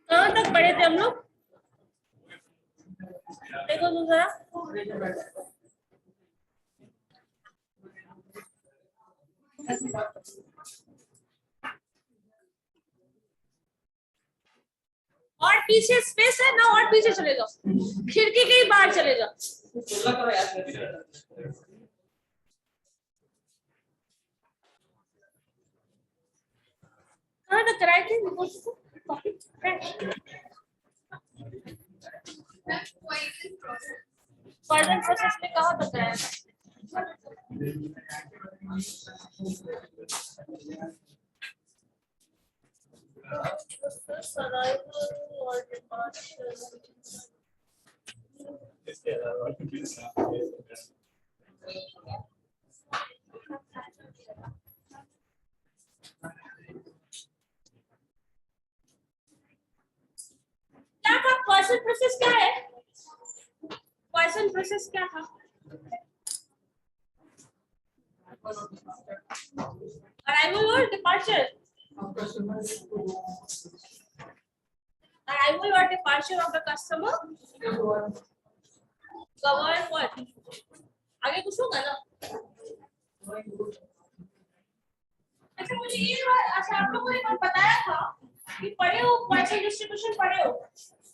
कहाँ तक पढ़े थे हम लोग? देखो तो जरा। और पीछे स्पेस है ना, और पीछे चले जाओ, खिड़की के ही बाहर चले जाओ। कहाँ तक कराए थे? पॉइजन प्रोसेस में कहाँ तक कराया? क्या था पॉइजन प्रोसेस? क्या है पॉइजन प्रोसेस? क्या था? अराइवल और departure? Arrival or departure of the customer govern what? आगे कुछ होगा ना? अच्छा मुझे ये अच्छा आप लोगों ने कल बताया था कि पढ़े हो पार्शियल डिस्ट्रीब्यूशन पढ़े हो,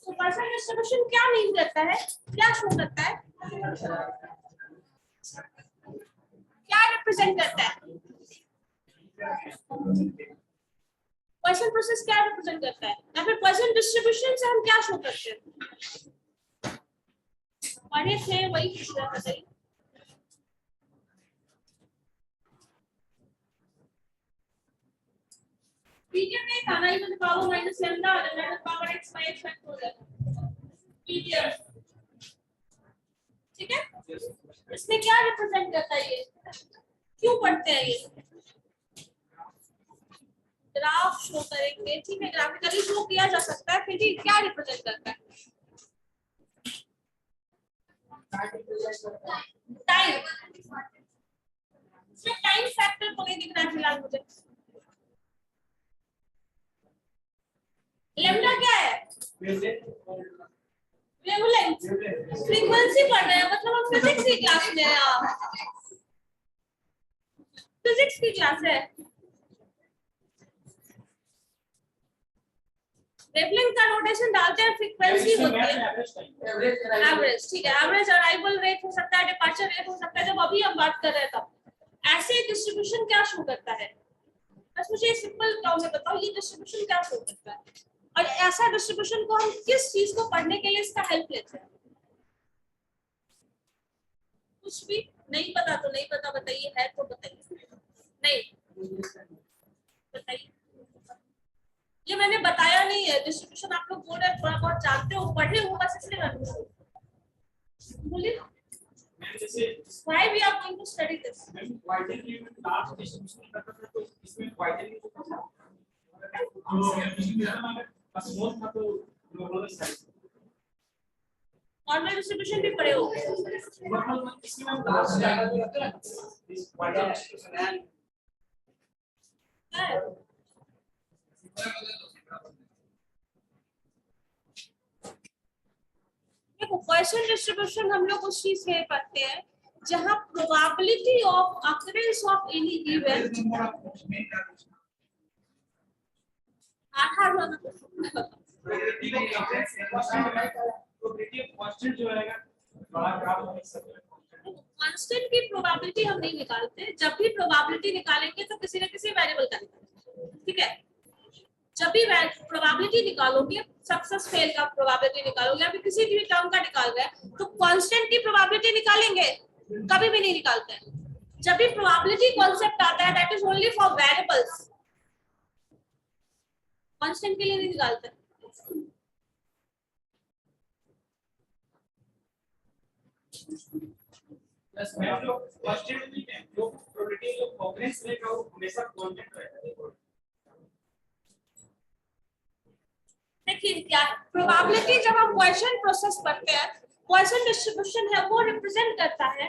तो पार्शियल डिस्ट्रीब्यूशन क्या मीन करता है, क्या शो करता है, क्या रिप्रेजेंट करता है? क्वेश्चन प्रोसेस क्या रिप्रेजेंट करता है, या फिर क्वेश्चन डिस्ट्रीब्यूशन से हम क्या शो करते हैं? पढ़े थे वही पूछ रहा था। सही पीडीएफ में था ना, इधर पावर माइनस लैम्डा और lambda power x by x factorial PDF, ठीक है? इसमें क्या रिप्रेजेंट करता है ये, क्यों पढ़ते हैं ये? ग्राफ शो करेंगे, ठीक है, ग्राफिकली शो किया जा सकता है, फिर भी क्या रिप्रेजेंट करता है? टाइम। इसमें टाइम फैक्टर तो नहीं दिख रहा है फिलहाल मुझे। लैम्डा क्या है? वेवलेंथ। फ्रीक्वेंसी पढ़ रहे हैं, मतलब हम फिजिक्स की क्लास में हैं। आप फिजिक्स की क्लास है। वेवलेंथ का नोटेशन डालते हैं, फ्रीक्वेंसी होती है एवरेज, ठीक है। एवरेज अराइवल रेट हो सकता है, डिपार्चर रेट हो सकता है, जब अभी हम बात कर रहे हैं तब। ऐसे डिस्ट्रीब्यूशन क्या शो करता है? बस मुझे सिंपल टर्म में बताओ, ये डिस्ट्रीब्यूशन क्या शो करता है, और ऐसा डिस्ट्रीब्यूशन को हम किस चीज को पढ़ने के लिए इसका हेल्प लेते हैं? कुछ भी नहीं पता तो नहीं पता, बताइए, है तो बताइए। नहीं बताइए, ये मैंने बताया नहीं है। डिस्ट्रीब्यूशन आप लोग बोल रहे हैं थोड़ा बहुत जानते हो, पढ़े हो, बस इसलिए मैं बोलिए। Why we are going to study this? Normal distribution भी पढ़े हो? देखो क्वेश्चन डिस्ट्रीब्यूशन हम लोग उस चीज में पढ़ते हैं जहां probability of occurrence of any event constant की प्रोबेबिलिटी हम नहीं निकालते। जब भी प्रोबेबिलिटी निकालेंगे तो किसी न किसी वेरिएबल का निकालेंगे, ठीक है? जब भी प्रोबेबिलिटी निकालोगे, सक्सेस फेल का प्रोबेबिलिटी निकालोगे, या फिर किसी भी टर्म का निकाल रहे हैं, तो कांस्टेंट की प्रोबेबिलिटी निकालेंगे? कभी भी नहीं निकालते हैं। जब भी प्रोबेबिलिटी कॉन्सेप्ट आता है, that is only for variables, constant के लिए नहीं निकालते। प्लस में हम लोग कांस्टेंट नहीं है, जो प्रोबेबिलिटी जो कोवेरियंस रहेगा वो हमेशा कांस्टेंट रहेगा। देखिए क्या प्रोबेबिलिटी, जब हम क्वेश्चन प्रोसेस करते हैं, क्वेश्चन डिस्ट्रीब्यूशन है वो रिप्रेजेंट करता है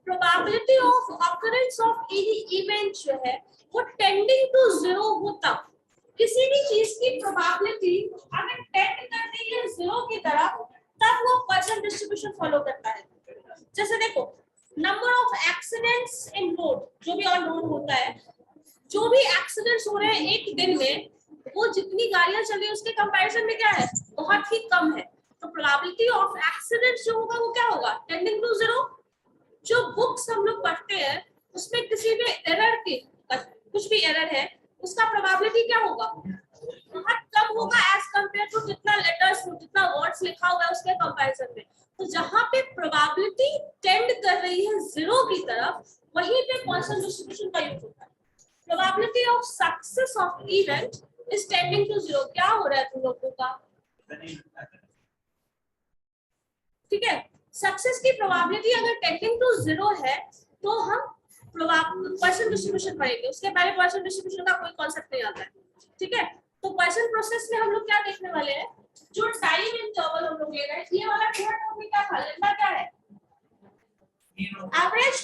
probability of occurrence of any event जो है वो टेंडिंग टू जीरो हो, तब किसी भी चीज की प्रोबेबिलिटी अगर टेंड कर रही है जीरो की तरफ, तब वो क्वेश्चन डिस्ट्रीब्यूशन फॉलो करता है। जैसे देखो, number of accidents in road, जो भी ऑन रोड होता है, जो भी एक्सीडेंट्स हो रहे हैं एक दिन में, वो जितनी गाड़ियां चल रही है उसके कंपैरिजन में क्या है, बहुत ही कम है। तो प्रोबेबिलिटी ऑफ एक्सीडेंट्स जो होगा वो क्या होगा, टेंडिंग टू जीरो। जो बुक्स हम लोग पढ़ते हैं उसमें किसी भी एरर की, कुछ भी एरर है, उसका प्रोबेबिलिटी क्या होगा, बहुत कम होगा एज कंपेयर टू जितना लेटर्स, जितना वर्ड्स लिखा हुआ है उसके कंपैरिजन में। तो जहां पे प्रोबेबिलिटी टेंड कर रही है जीरो की तरफ, वहीं पे क्वेश्चन डिस्ट्रीब्यूशन का यूज होता है। Probability of success of event is tending to zero. क्या हो रहा है तुम लोगों का, ठीक है। सक्सेस की प्रोबेबिलिटी अगर टेंडिंग टू जीरो है तो हम क्वेश्चन डिस्ट्रीब्यूशन पढ़ेंगे, उसके पहले क्वेश्चन डिस्ट्रीब्यूशन का कोई कॉन्सेप्ट नहीं आता है, ठीक है। तो क्वेश्चन प्रोसेस में हम लोग क्या देखने वाले हैं, जो टाइम इंटरवल हम लोग ले रहे हैं, ये वाला पूरा टॉपिक क्या था, लेना क्या है, एवरेज।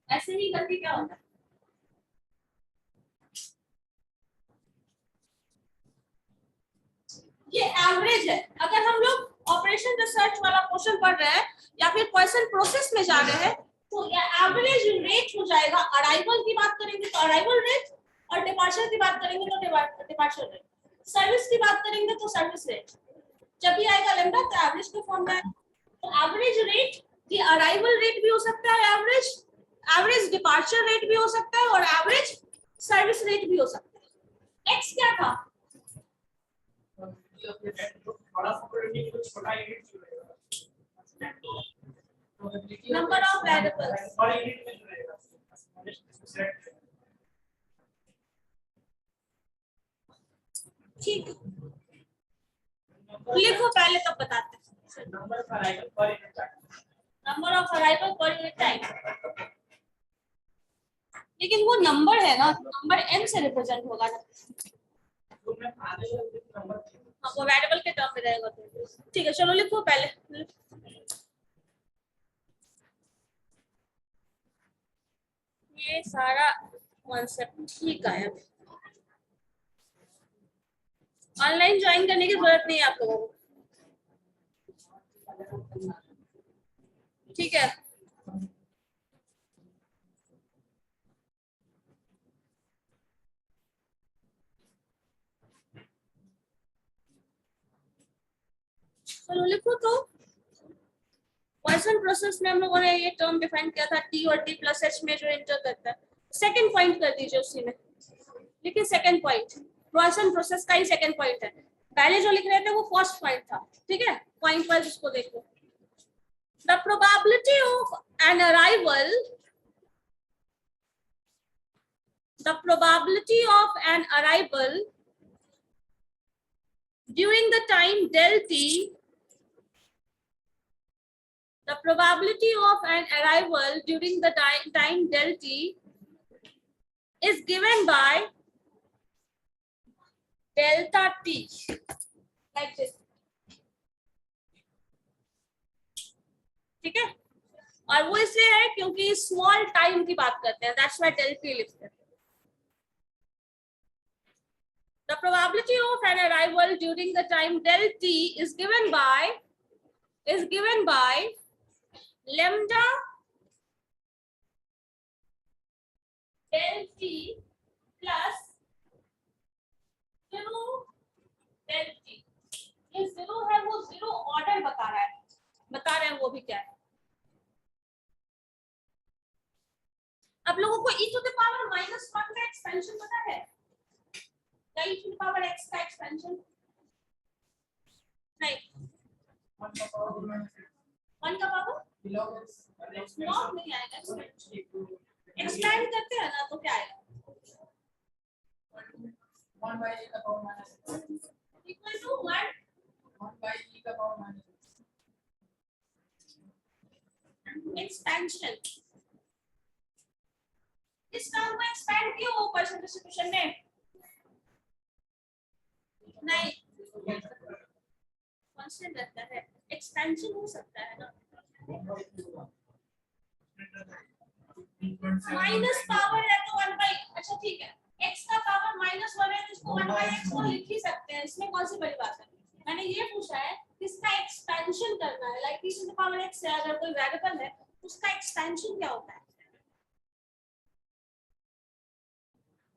ऐसे ही करके क्या होता है, ये एवरेज है। अगर हम लोग ऑपरेशन रिसर्च वाला क्वेश्चन पढ़ रहे हैं या फिर क्वेश्चन प्रोसेस में जा रहे हैं, तो ये एवरेज रेट हो जाएगा। अराइवल की बात करेंगे तो अराइवल रेट, और डिपार्चर की बात करेंगे तो डिपार्चर रेट, सर्विस की बात करेंगे तो सर्विस रेट। जब भी आएगा लैम्डा तो एवरेज के फॉर्म में, तो एवरेज रेट ये अराइवल रेट भी हो सकता है, एवरेज एवरेज डिपार्चर रेट भी हो सकता है, और एवरेज सर्विस रेट भी हो सकता है। एक्स क्या था, नंबर ऑफ वेरिएबल्स। ठीक, लिखो पहले तब बताते हैं। Number of arrival per unit time, लेकिन वो नंबर है ना, नंबर n से रिप्रेजेंट होगा ना, हाँ वो वेरिएबल के टर्म में रहेगा। तो ठीक है, चलो लिखो पहले। ये सारा कॉन्सेप्ट ठीक है, ऑनलाइन ज्वाइन करने की जरूरत नहीं है आप लोगों को, ठीक है। चलो लिखो। तो क्वेश्चन प्रोसेस में हम लोगों ने ये टर्म डिफाइन किया था, टी और टी प्लस एच में जो इंटर करता है। सेकंड पॉइंट कर दीजिए उसी में, देखिए सेकंड पॉइंट क्वेश्चन प्रोसेस का ही सेकंड पॉइंट है। पहले जो लिख रहे थे वो फर्स्ट पॉइंट था, ठीक है। पॉइंट वाइज उसको देखो। The probability of an arrival, the probability of an arrival during the time del t, the probability of an arrival during the time del t is given by delta t, like this, ठीक है। और वो इसलिए है क्योंकि small time की बात करते हैं, दैट्स व्हाई del t लिखते हैं। The probability of an arrival during the time del t is given by lambda del t plus 0 del t। ये 0 है, वो 0 ऑर्डर बता रहे हैं वो भी क्या है। आप लोगों को e to the power -1 का एक्सपेंशन पता है, क्या e to the power x का एक्सपेंशन, नहीं 1 का पावर लॉग नहीं आएगा, एक्सपेंड करते हैं ना तो क्या आएगा, 1 by e का power -1 equal to 1 by e expansion, इस टर्म को एक्सपेंड क्यों हो क्वेश्चन डिस्ट्रीब्यूशन में? नहीं, कांस्टेंट रहता है, एक्सपेंशन हो सकता है ना। माइनस पावर है तो 1 बाई, अच्छा ठीक है, x का पावर -1 है तो इसको 1 बाई x को लिख ही सकते हैं, इसमें कौन सी बड़ी बात है। मैंने ये पूछा है किसका एक्सपेंशन करना है, like e to the power x है, अगर कोई वेरिएबल है उसका एक्सपेंशन क्या होता है?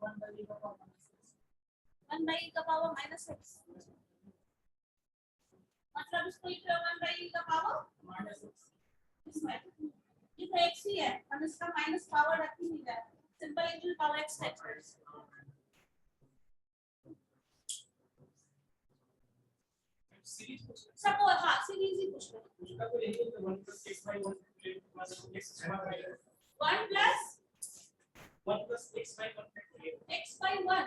1 बाई e का पावर -x, मतलब इसको लिख रहे हो 1 बाई e का पावर -x, इसमें ये तो x ही है, हम इसका माइनस पावर रख ही नहीं रहे, simple e to the power x express. सबको हाँ सीरीज ही पूछ लो। उसका तो यही है 1 + x by 1 plus x by 1 1 plus 1 plus x by 1 factorial x by 1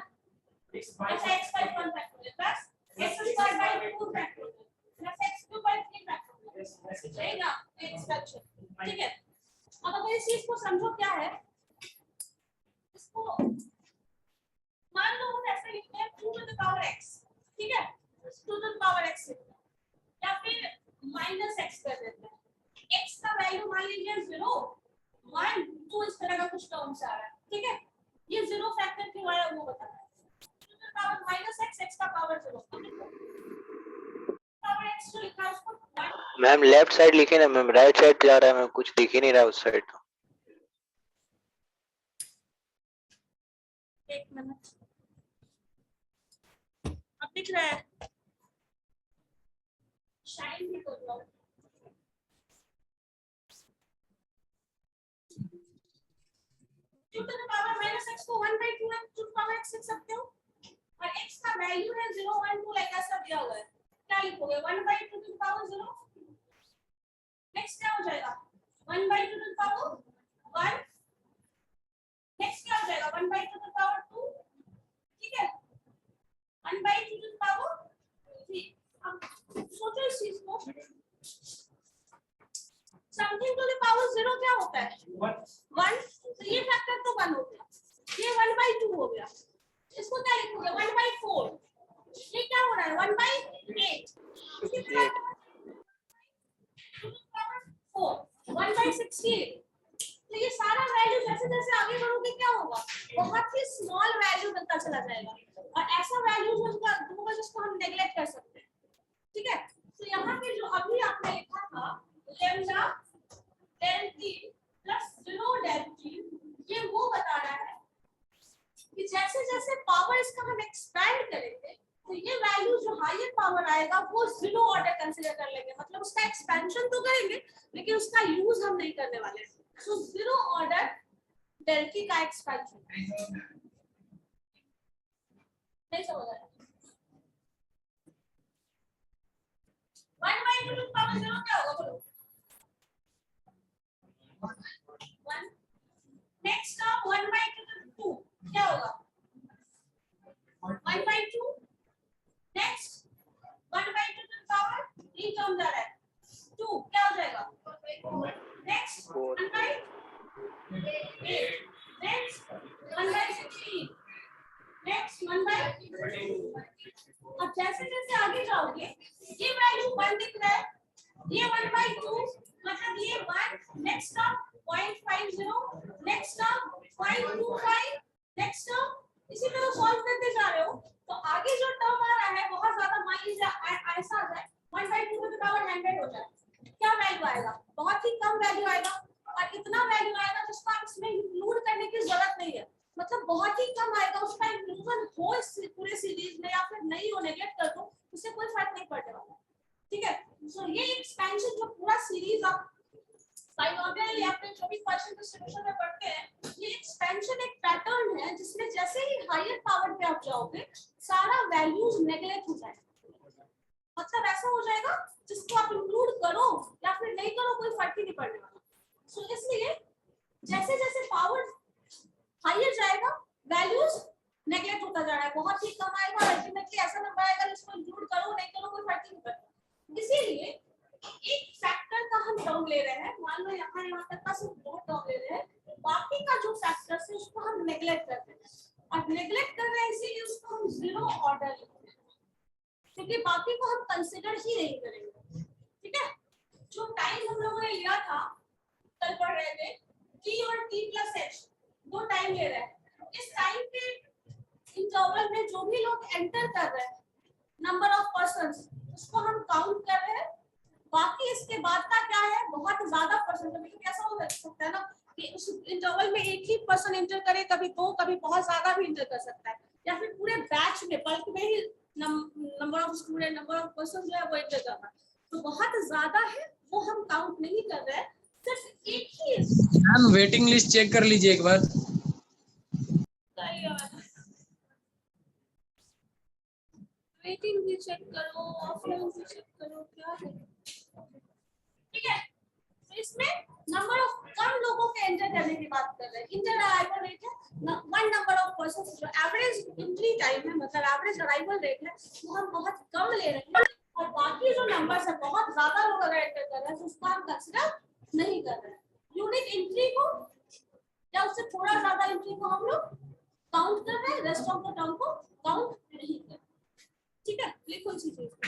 x by अच्छा x by 1 factorial plus x square by 2 factorial plus x cube by 3 factorial, सही ना एक्सपेंशन, ठीक है। अब अगर इस चीज को समझो क्या है, इसको मान लो हम ऐसे लिखते हैं 2 to the power x, ठीक है, 2 to the power x या फिर -x कर देते हैं, x का वैल्यू मान लीजिए 0 1 2 इस तरह का कुछ टर्म से आ रहा है, ठीक है, ये 0 फैक्टर क्यों आया वो बताना है। 2 to the power -x, x का पावर 0, पावर x जो लिखा है उसको मैम लेफ्ट साइड लिखे ना मैम, राइट साइड जा रहा है, मैं कुछ दिख ही नहीं रहा उस साइड। एक मिनट, अब दिख रहा है, शाइन भी कर लो। 2 to the power -x को 1 by 2 2 to the power x लिख सकते हो, और x का वैल्यू है 0 1 2 लाइक ऐसा दिया हुआ है, क्या लिखोगे 1 by 2 to the power 0, next क्या हो जाएगा 1 by 2 to the power 1, next क्या हो जाएगा 1 by 2 to the power 2, ठीक है, 1 by 2 to the power 3। अब सोचो इस चीज को, समथिंग टू द पावर 0 क्या होता है 1, तो ये फैक्टर तो 1 हो गया, ये 1 by 2 हो गया, इसको क्या लिखोगे 1 by 4, ये क्या हो रहा है 1 by 8, इसी तरह 4 1 by 16, तो ये सारा वैल्यू जैसे जैसे आगे बढ़ोगे क्या होगा, बहुत ही स्मॉल वैल्यू बनता चला जाएगा, और ऐसा वैल्यू होगा जिसको हम नेगलेक्ट कर सकते हैं, ठीक है। तो यहाँ पे जो अभी आपने लिखा था lambda del t plus 0 del t, ये वो बता रहा है कि जैसे जैसे पावर इसका हम एक्सपैंड करेंगे तो ये वैल्यू जो हायर पावर आएगा वो 0 ऑर्डर कंसीडर कर लेंगे, मतलब उसका एक्सपेंशन तो करेंगे लेकिन उसका यूज हम नहीं करने वाले, तो 0 ऑर्डर del t का एक्सपेंशन नहीं समझ आया। 1 by 2 to the power 0 क्या होगा बोलो 1, next term 1 by 2 to the 2 क्या होगा 1 by 2, next 1 by 2 to the power 3 term जा रहा है 2 क्या हो जाएगा, next 1 by 8, next 1 by 16, next 1 by, अब जैसे जैसे आगे जाओगे ये वैल्यू 1 दिख रहा है, ये 1 by 2 मतलब ये 1, next term 0.50, next term 0.25, next term, इसी तरह सॉल्व करते जा रहे हो तो आगे जो टर्म आ रहा है बहुत ज्यादा, मान लीजिए ऐसा आ जाए 1 by 2 to the power 100 हो जाए, क्या वैल्यू आएगा, बहुत ही कम वैल्यू आएगा, और इतना वैल्यू आएगा जिसको आप इसमें इंक्लूड करने की जरूरत नहीं है, मतलब बहुत ही कम आएगा, उसका इंक्लूजन हो इस पूरे सीरीज में या फिर नहीं हो नेगलेक्ट कर दो उससे कोई फर्क नहीं पड़ने वाला, ठीक है। सो ये एक्सपेंशन जो पूरा सीरीज आप बाइनोमियल या फिर जो भी क्वेश्चन डिस्ट्रीब्यूशन में पढ़ते हैं, ये एक्सपेंशन एक पैटर्न है जिसमें जैसे ही हायर पावर पे आप जाओगे सारा वैल्यूज नेगलेक्ट हो जाएगा, मतलब ऐसा हो जाएगा जिसको आप इंक्लूड करो या फिर नहीं करो कोई फर्क ही नहीं पड़ने वाला। सो इसलिए जैसे जैसे पावर हायर जाएगा वैल्यूज नेगलेक्ट होता जा रहा है, बहुत ही कम आएगा, अल्टीमेटली ऐसा नंबर आएगा जिसको इंक्लूड करो नहीं करो कोई फर्क नहीं पड़ता। इसीलिए एक फैक्टर का हम टर्म ले रहे हैं, मान लो यहाँ तक का सिर्फ 2 टर्म ले रहे हैं, बाकी का जो फैक्टर्स है उसको हम नेग्लेक्ट करते हैं, और नेग्लेक्ट कर रहे हैं इसीलिए उसको हम जीरो ऑर्डर लिखते हैं, क्योंकि बाकी को हम कंसिडर ही नहीं करेंगे। ठीक है, जो टाइम हम लोगों ने लिया था, कल पढ़ रहे थे t और t प्लस h, 2 टाइम ले रहे हैं। इस टाइम के इंटरवल में जो भी लोग एंटर कर रहे हैं, नंबर ऑफ पर्संस, उसको हम काउंट कर रहे हैं। बाकी इसके बाद का क्या है, बहुत ज्यादा पर्सन, कभी ऐसा हो सकता है ना कि उस इंटरवल में एक ही पर्सन एंटर करे, कभी 2, कभी बहुत ज्यादा भी एंटर कर सकता है, या फिर पूरे बैच में बल्क में ही number of student, number of person जो है वो एंटर करना, तो बहुत ज्यादा है वो हम काउंट नहीं कर रहे हैं, सिर्फ एक ही। मैम वेटिंग लिस्ट चेक कर लीजिए एक बार। वेटिंग भी चेक करो, ऑफलाइन भी चेक करो, क्या है। ठीक है, तो इसमें नंबर ऑफ कम लोगों के एंटर करने की बात कर रहे हैं। इंटर अराइवल रेट है 1 नंबर ऑफ पर्सन, जो एवरेज एंट्री टाइम है, मतलब एवरेज अराइवल रेट है, वो हम बहुत कम ले रहे हैं, और बाकी जो नंबर्स है बहुत ज्यादा लोग अगर एंटर कर रहे हैं तो उसको हम कंसीडर नहीं कर रहे हैं। यूनिक एंट्री को या उससे थोड़ा ज्यादा एंट्री को हम लोग काउंट कर रहे हैं, रेस्ट ऑफ द टर्म को काउंट नहीं कर रहे। ठीक है, लिखो इसी चीज को।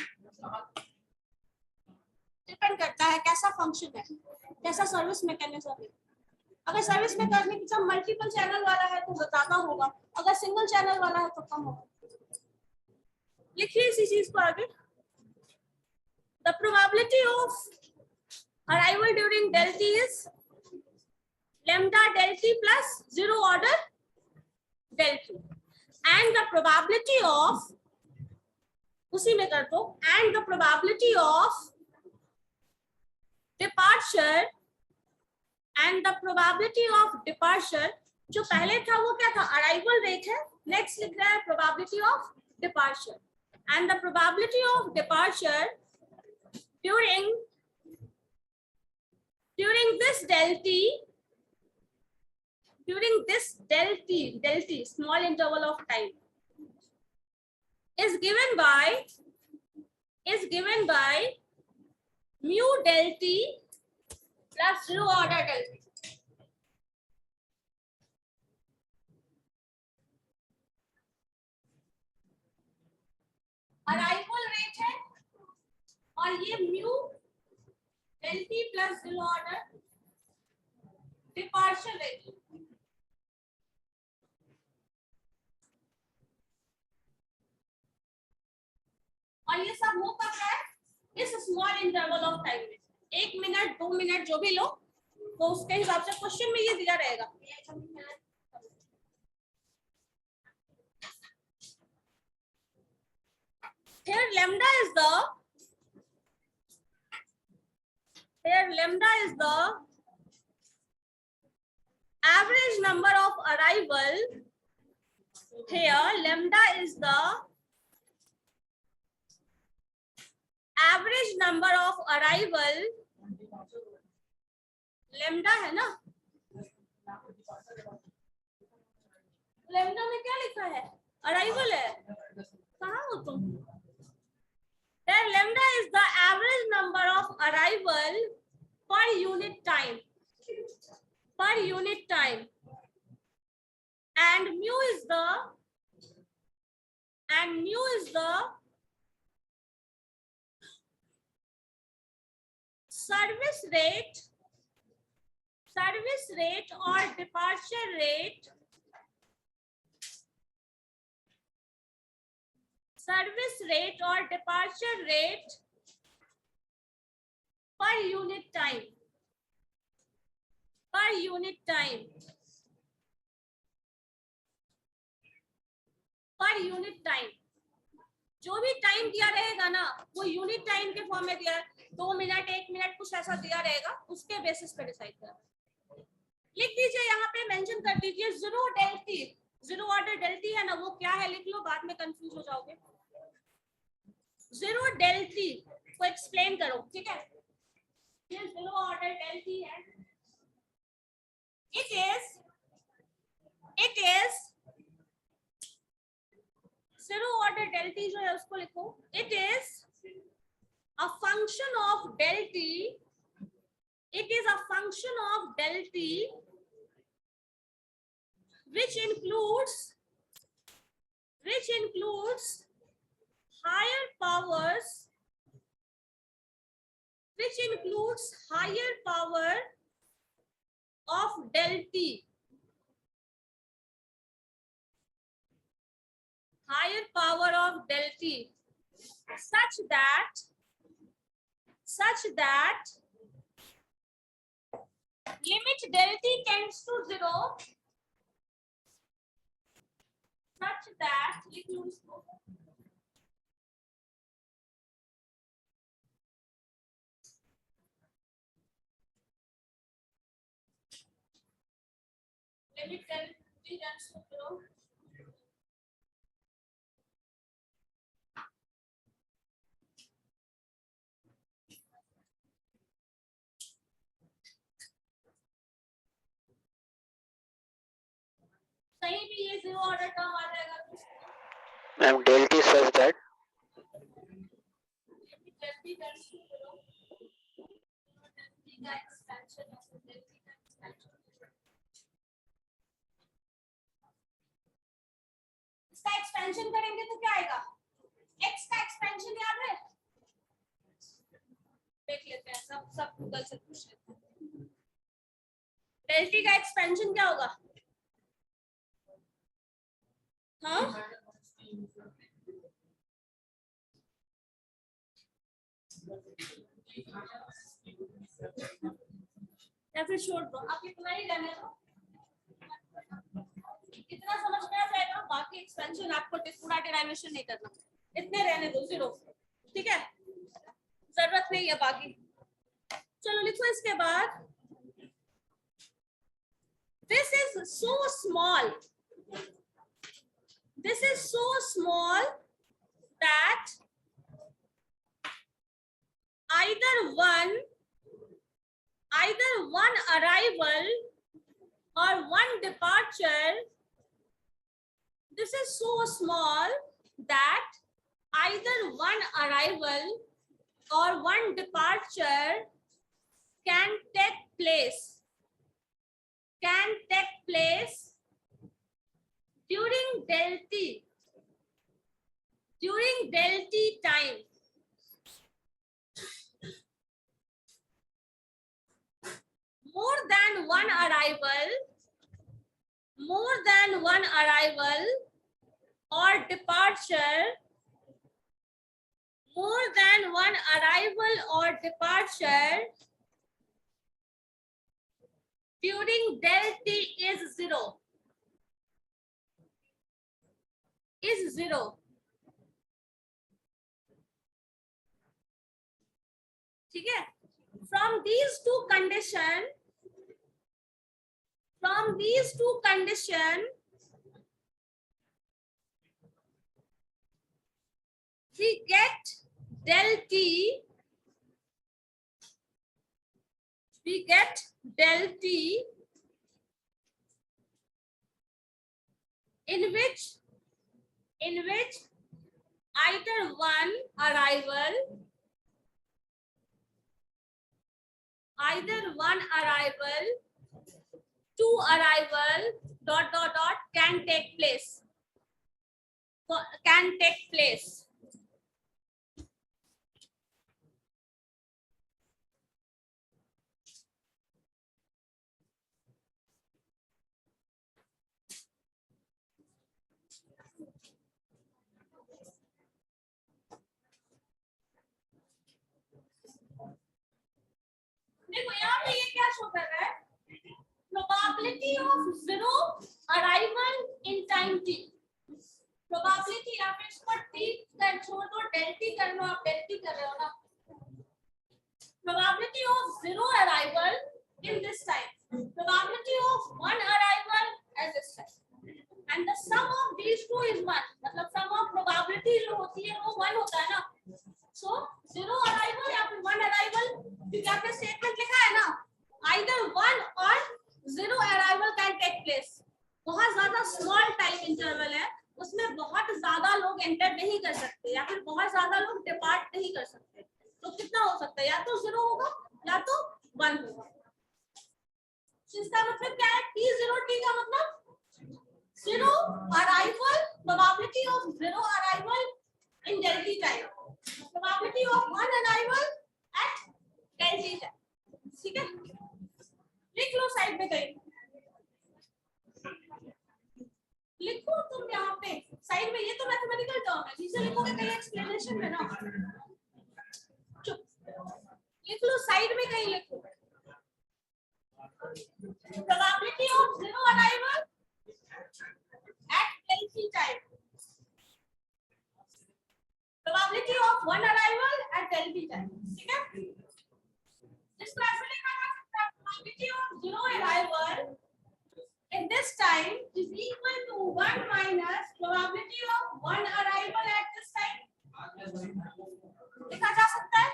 डिपेंड करता है कैसा फंक्शन है, कैसा सर्विस मैकेनिज्म है। अगर सर्विस मैकेनिज्म मल्टीपल चैनल वाला है तो ज्यादा होगा, अगर सिंगल चैनल वाला है तो कम होगा। लिखिए इसी चीज को आगे। The probability of arrival during del t is lambda del t plus zero order del t, and the probability of, उसी में कर दो, and the probability of departure, and the probability of departure, जो पहले था वो क्या था, अराइवल रेट है, नेक्स्ट लिख रहा है probability of departure, and the probability of departure during this del t small interval of time is given by mu del t plus zero order del t। Arrival rate है और ये mu del t plus zero order departure rate, और ये सब हो कब रहा है, इस स्मॉल इंटरवल ऑफ टाइम में, 1 मिनट 2 मिनट जो भी लो, तो उसके हिसाब से क्वेश्चन में ये दिया रहेगा। Here lambda is the average number of arrival. Here lambda is the average number of arrival, lambda है ना, lambda में क्या लिखा है, अराइवल है, कहाँ हो तुम। Then lambda is the average number of arrival per unit time, and mu is the service rate or departure rate, per unit time, जो भी टाइम दिया रहेगा ना वो यूनिट टाइम के फॉर्म में दिया है, 2 मिनट 1 मिनट कुछ ऐसा दिया रहेगा, उसके बेसिस पे डिसाइड कर लिख दीजिए। यहाँ पे मेंशन कर दीजिए zero del t, zero order del t है ना, वो क्या है लिख लो, बाद में कंफ्यूज हो जाओगे। जीरो del t को एक्सप्लेन करो, ठीक है, ये जीरो ऑर्डर del t है, it is zero order del t जो है उसको लिखो, it is a function of del t It is a function of del t which includes higher powers, of del t, higher power of del t, such that limit del t tends to 0, such that limit del t tends to 0. कहीं भी ये zero order term आ जाएगा तो ma'am del t such that del t tends to 0, del t का expansion है, del t का expansion, इसका expansion करेंगे तो क्या आएगा, x का एक्सपेंशन याद है, देख लेते हैं, सब गूगल से पूछ लेते हैं। del t का एक्सपेंशन क्या होगा, हाँ या फिर छोड़ दो, आप इतना ही रहने दो, इतना समझ में आ जाएगा, बाकी एक्सपेंशन आपको पूरा डेरिवेशन नहीं करना, इतने रहने दो, 0, ठीक है, जरूरत नहीं है बाकी। चलो लिखो इसके बाद, this is so small that either one arrival or one departure, this is so small that either one arrival or one departure can take place during del t time. More than one arrival or departure, during del t is 0. ठीक है, from these two conditions we get del t in which either one arrival two arrival ... can take place. देखो यहाँ पे ये क्या show कर रहा है, probability of 0 arrival in time t, probability या फिर इसको t कर छोड़ दो, del t कर लो, आप del t कर रहे हो ना, probability of 0 arrival in this time, probability of 1 arrival at this time, and the sum of these two is 1, मतलब sum of probability जो होती है वो 1 होता है ना, so 0 arrival या फिर 1 arrival, क्योंकि आपने स्टेटमेंट लिखा है ना, either 1 or 0 arrival can take place, बहुत ज्यादा स्मॉल टाइम इंटरवल है, उसमें बहुत ज्यादा लोग एंटर नहीं कर सकते या फिर बहुत ज्यादा लोग डिपार्ट नहीं कर सकते, तो कितना हो सकता है, या तो 0 होगा या तो 1 होगा। One arrival at del t time, ठीक है। लिख लो साइड में कहीं, लिखो तुम यहाँ पे साइड में, ये तो मैथमेटिकल टर्म है, नीचे लिखोगे कहीं एक्सप्लेनेशन में ना, चुप लिख लो साइड में कहीं लिखो। Probability of zero arrival at del t time, probability of one arrival at del t time, ठीक है। इसको ऐसे लिखा जा सकता है, probability of zero arrival in this time is equal to 1 minus probability of one arrival at this time, लिखा जा सकता है।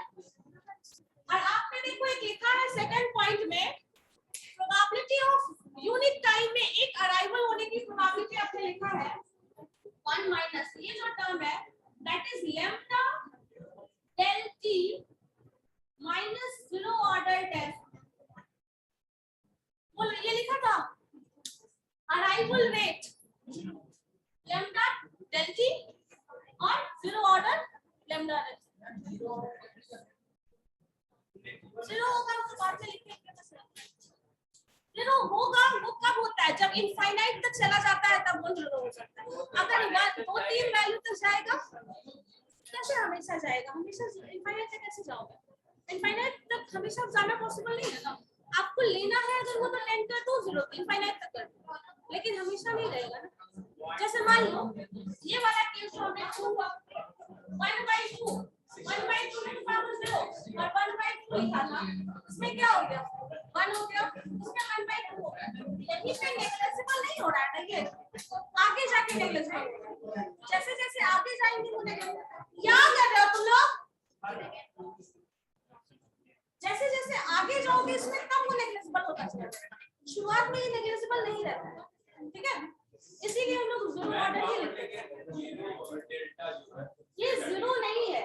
और आपने देखो एक लिखा है सेकंड पॉइंट में, प्रोबेबिलिटी ऑफ यूनिट टाइम में एक अराइवल होने की प्रोबेबिलिटी आपने लिखा है 1 माइनस ये जो टर्म है that is lambda del t minus zero order test, बोलो ये लिखा था arrival rate lambda del t और जीरो ऑर्डर लैम्डा जीरो होगा उसके बाद में लिखेंगे, जीरो होगा वो कब होता है जब इनफाइनाइट तक चला जाता है तब वो जीरो हो सकता है। अगर दो तीन वैल्यू तक जाएगा कैसे हमेशा जाएगा, हमेशा इनफाइनाइट तक कैसे जाओगे, इनफाइनाइट तक हमेशा जाना पॉसिबल नहीं है ना। आपको लेना है अगर वो तो लेंथ कर दो जीरो इनफाइनाइट तक कर दो, लेकिन हमेशा नहीं रहेगा ना। जैसे मान लो ये वाला केस जो हमने 1/2 1/2 में पावर 0 और 1/2 लिखा था, इसमें क्या हो गया 1 हो गया, उसमें 1/2 हो गया, यही पे नेग्लिजिबल नहीं हो रहा है ये, आगे जाके नेग्लिजिबल, जैसे जैसे आगे जाएंगे वो नेग्लिजिबल, क्या कर रहे हो तुम लोग, जैसे जैसे आगे जाओगे इसमें तब वो नेग्लिजिबल होता जाएगा, शुरुआत में ये नेग्लिजिबल नहीं रहता है, ठीक है। इसीलिए हम लोग जीरो ऑर्डर ही लिखते हैं, ये जीरो नहीं है,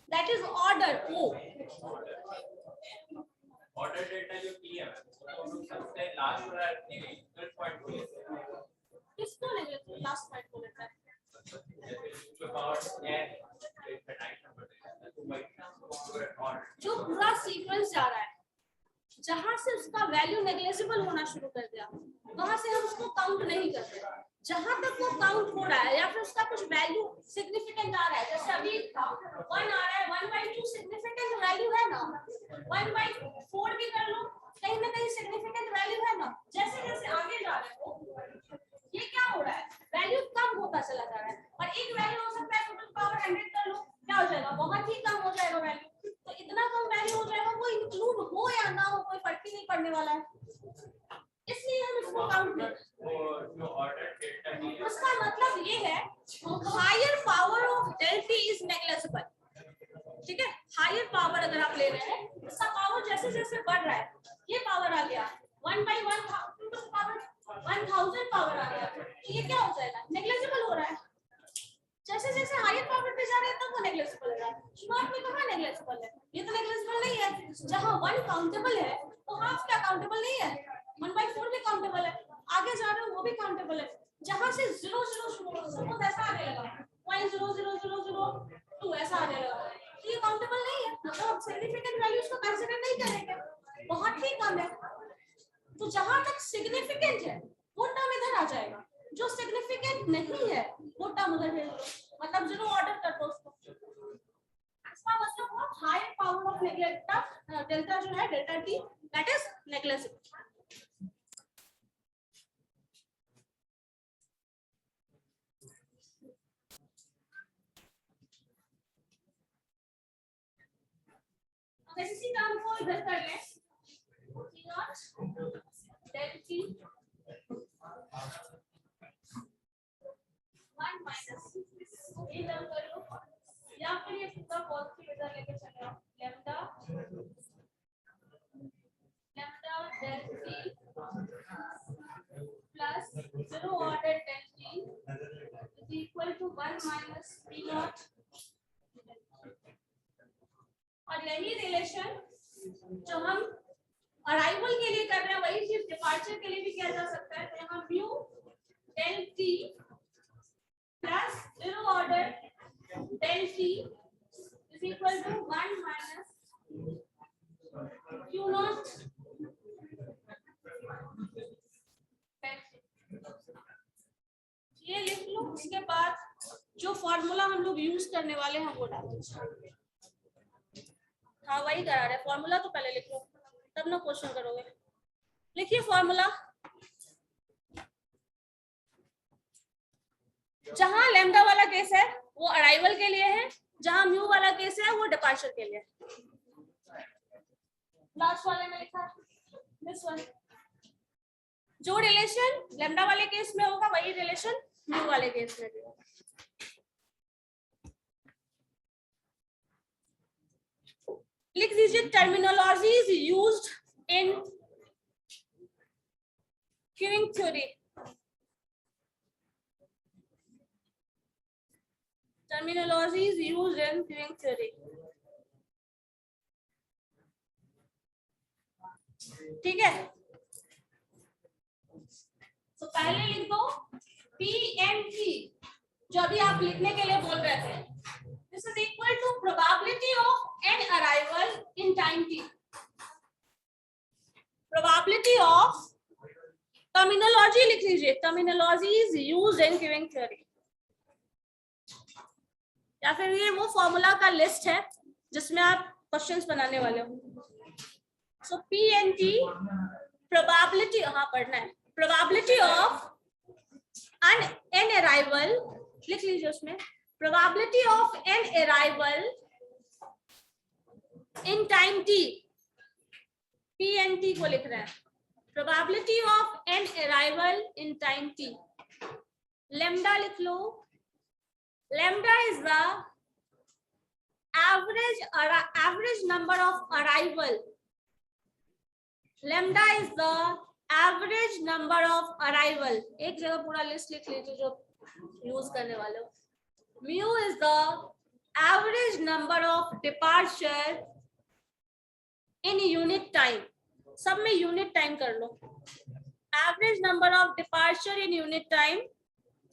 that is order O order data जो टी है वो हम लोग सबसे लास्ट वाला नेगेटिव पॉइंट को लेते हैं, किसको नेगेटिव लास्ट पॉइंट को लेता है, जो पावर है इतना टाइम नंबर तो वही ऑर्डर जो पूरा सीक्वेंस जा रहा है जहां से उसका वैल्यू नेग्लिजिबल होना शुरू कर दिया वहां से हम उसको काउंट नहीं करते, जहां तक वो काउंट हो रहा है या फिर उसका कुछ वैल्यू सिग्निफिकेंट आ रहा है, जैसे अभी 1 आ रहा है 1/2 सिग्निफिकेंट वैल्यू है ना, 1/4 भी कर लो कहीं ना कहीं सिग्निफिकेंट वैल्यू है ना, जैसे जैसे आगे जा रहे हो ये क्या हो रहा है वैल्यू कम होता चला जा रहा है, और एक वैल्यू हो सकता है टोटल पावर 100 कर लो क्या हो जाएगा बहुत ही कम हो जाएगा वैल्यू, तो इतना कम वैल्यू हो जाएगा वो इंक्लूड हो या ना हो कोई फर्क ही नहीं पड़ने वाला है, इसलिए हम इसको काउंट नहीं, जो ऑर्डर डेटा टी है उसका मतलब ये है higher power of del t is negligible, ठीक है। हायर पावर अगर आप ले रहे हैं इसका पावर जैसे जैसे बढ़ रहा है, ये पावर आ गया 1/1000 पावर आ गया, तो ये क्या हो जाएगा नेग्लिजिबल हो रहा है, जैसे जैसे हायर पावर पे जा रहे हैं तब वो नेग्लिजिबल हो रहा है, शुरुआत में कहां नेग्लिजिबल है, ये तो नेग्लिजिबल नहीं है, जहां 1 काउंटेबल है तो हाफ क्या काउंटेबल नहीं है, 1/4 भी काउंटेबल है, आगे जा रहे हो वो भी काउंटेबल है, जहां से 0 0 शुरू हो सपोज ऐसा आने लगा 0.00002 ऐसा आने लगा, तो ये काउंटेबल नहीं है, मतलब सिग्निफिकेंट वैल्यूज को कंसीडर नहीं करेंगे, बहुत ही कम है, तो जहां तक सिग्निफिकेंट है वो टर्म इधर आ जाएगा, जो सिग्निफिकेंट नहीं है वो टर्म उधर है, मतलब जीरो ऑर्डर कर दो उसको, इसका मतलब वो हायर पावर ऑफ नेगलेक्टा डेल्टा जो है delta T that is negligible. अब इसी टर्म को इधर कर लें T naught del t 1 minus ये टर्म कर लो या फिर ये पूरा पॉजिटिव इधर लेके चले आओ lambda del t plus 0 order del t is equal to 1 minus T naught, और यही रिलेशन जो हम अराइवल के लिए कर रहे हैं वही चीज डिपार्चर के लिए भी किया जा सकता है, तो यहाँ mu del t plus 0 order del t is equal to 1 minus Q naught ये लिख लो। उसके बाद जो फॉर्मूला हम लोग यूज करने वाले हैं वो डाल दीजिए। हाँ वही करा रहे, फॉर्मूला तो पहले लिख लो तब ना क्वेश्चन करोगे। लिखिए फॉर्मूला। जहां लैम्डा वाला केस है वो अराइवल के लिए है, जहां म्यू वाला केस है वो डिपार्चर के लिए। लास्ट वाले में लिखा दिस वन। जो रिलेशन लैम्डा वाले केस में होगा वही रिलेशन म्यू वाले केस में भी होगा। लिख दीजिए terminologies used in queuing theory. Terminologies used in queuing theory. ठीक है, तो पहले लिख दो PNT जो अभी आप लिखने के लिए बोल रहे थे। This is equal to probability of n arrival in time t. Probability of terminology लिख लीजिए, terminologies used in queuing theory। या फिर ये वो फॉर्मूला का लिस्ट है जिसमें आप क्वेश्चंस बनाने वाले हो। सो PNT प्रोबेबिलिटी, हाँ पढ़ना है, प्रोबेबिलिटी ऑफ एन अराइवल लिख लीजिए उसमें, probability of an arrival in time t। PNT को लिख रहे हैं, probability of an arrival in time t। Lambda लिख लो। Lambda is the average number of arrival. Lambda is the average number of arrival. एक जगह पूरा लिस्ट लिख लीजिए जो यूज करने वाले हो। Mu is the average number of departure in unit time. सब में unit time कर लो। Average number of departure in unit time.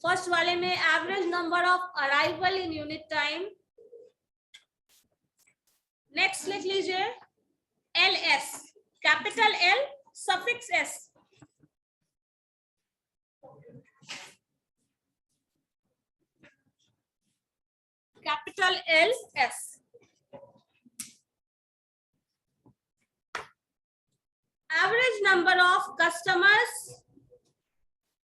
First वाले में average number of arrival in unit time. Next लिख लीजिए LS, capital L suffix S। Capital LS। Average number of customers,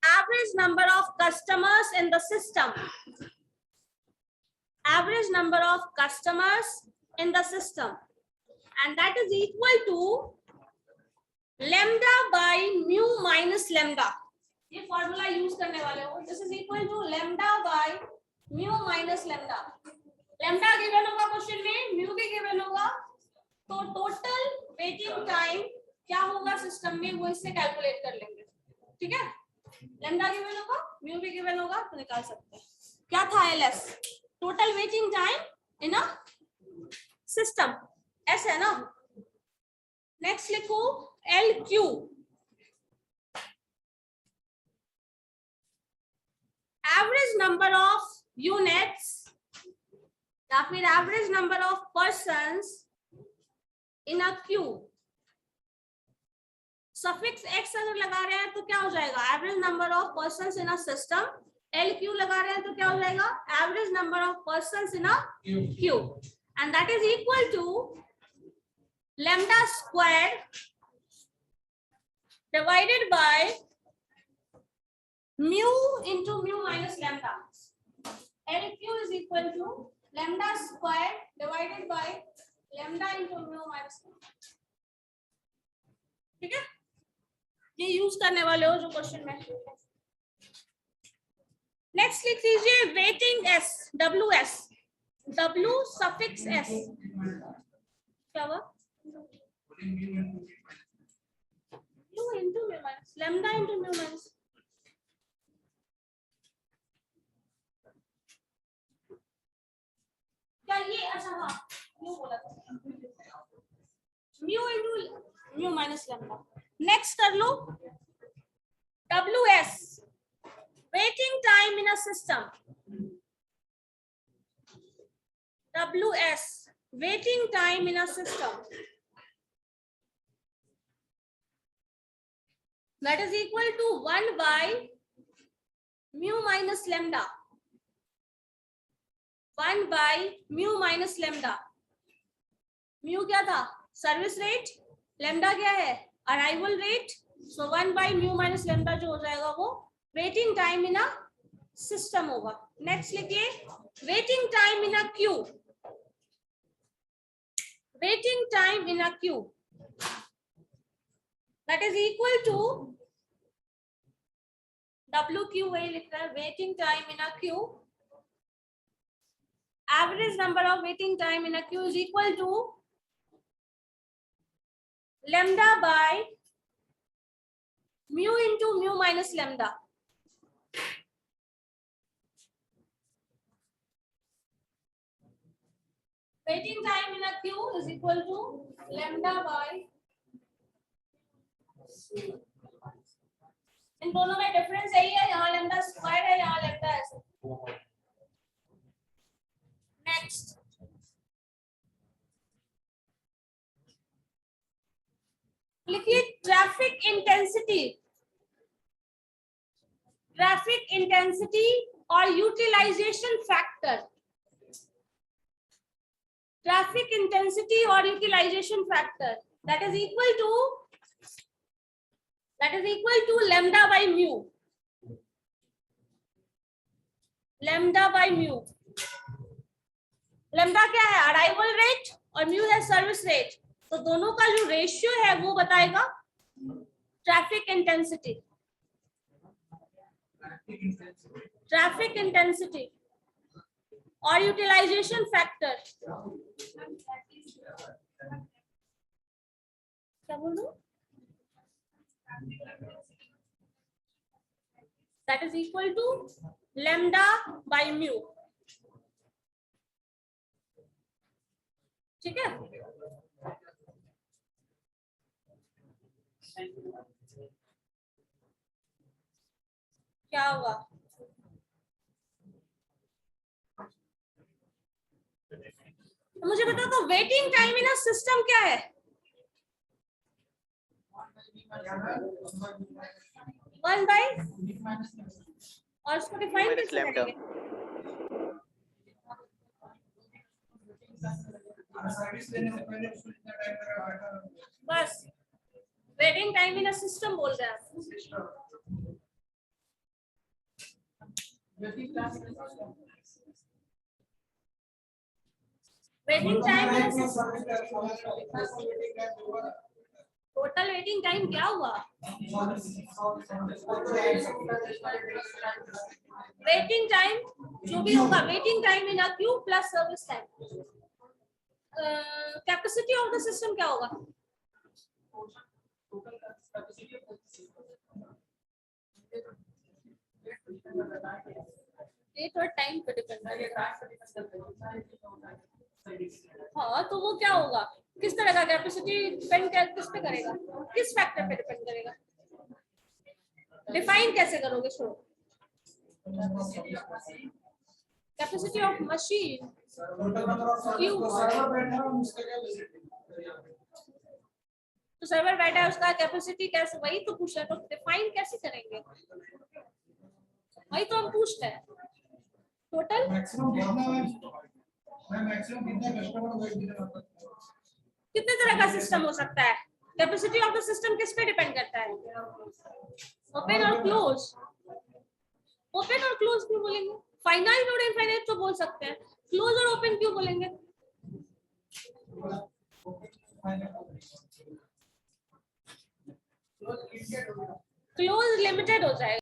average number of customers in the system, average number of customers in the system, and that is equal to lambda by mu minus lambda। ये formula use करने वाले हो। This is equal to lambda by mu minus lambda। lambda given होगा question में, mu भी given होगा, तो total waiting time क्या होगा सिस्टम में वो इससे कैलकुलेट कर लेंगे। ठीक है, लैम्डा गिवन होगा, म्यू भी गिवन होगा, तो निकाल सकते हैं। क्या था LS? Total waiting time in a system, ऐसे है ना। नेक्स्ट लिखो LQ, average number of units या फिर average number of persons in a Q. Suffix x अगर लगा रहे हैं तो क्या हो जाएगा, average number of persons in a system. LQ लगा रहे हैं तो क्या हो जाएगा, average number of persons in a queue, and that is equal to lambda square divided by mu into mu minus lambda. LQ is equal to lambda square divided by lambda into mu minus. ठीक है, ये use करने वाले हो जो question में। Next लिख लीजिए waiting S, WS, W suffix S। क्या हुआ, mu into mu minus lambda into mu minus. क्या ये, अच्छा हाँ म्यू बोला था, mu into mu minus lambda. Next कर लो WS, waiting time in a system। WS waiting time in a system, that is equal to 1 by mu minus lambda. 1 by mu minus lambda. mu क्या था? Service rate. lambda क्या है? Arrival rate. So 1 by mu minus lambda जो हो जाएगा वो waiting time in a system होगा. Next लिखिए waiting time in a queue. Waiting time in a queue, that is equal to WQ. वही लिख रहा है waiting time in a queue. Average number of waiting time in a queue is equal to lambda by mu into mu minus lambda. Waiting time in a queue is equal to lambda by, इन दोनों में difference यही है, यहाँ lambda square है, यहाँ lambda ऐसे. Next लिखिए traffic intensity. Traffic intensity और यूटिलाइजेशन फैक्टर. ट्रैफिक इंटेंसिटी और utilisation factor that is equal to lambda by mu. lambda by mu. lambda क्या है? अराइवल रेट और mu है सर्विस रेट. तो दोनों का जो रेशियो है वो बताएगा ट्रैफिक इंटेंसिटी. ट्रैफिक इंटेंसिटी और यूटिलाइजेशन फैक्टर. क्या बोल रहा हूं? That is equal to lambda by mu. ठीक है. क्या हुआ? मुझे बताओ तो waiting time in a system क्या है? 1 by, और उसको डिफाइन कैसे करेंगे? बस waiting time in a system बोल रहे हैं. Waiting time in total waiting time क्या हुआ? वेटिंग टाइम जो भी होगा waiting time in a Q plus service time. Capacity of the system क्या होगा? रेट और टाइम पे डिपेंड करेगा. हाँ तो वो क्या होगा? किस तरह का कैपेसिटी डिपेंड किस पे करेगा? किस फैक्टर पे डिपेंड करेगा? डिफाइन कैसे करोगे? छोड़ो. कैपेसिटी ऑफ मशीन तो सर्वर बैठा है उसका कैपेसिटी कैसे? वही तो पूछ रहे. तो डिफाइन कैसे करेंगे? वही तो हम पूछ रहे हैं. टोटल कितने तरह का सिस्टम हो सकता है? कैपेसिटी ऑफ द सिस्टम किस पे डिपेंड करता है? ओपन और क्लोज. ओपन और क्लोज क्यों बोलेंगे? फाइनाइट और इनफाइनाइट तो बोल सकते हैं. क्लोज और ओपन क्यों बोलेंगे? क्लोज लिमिटेड हो जाएगा.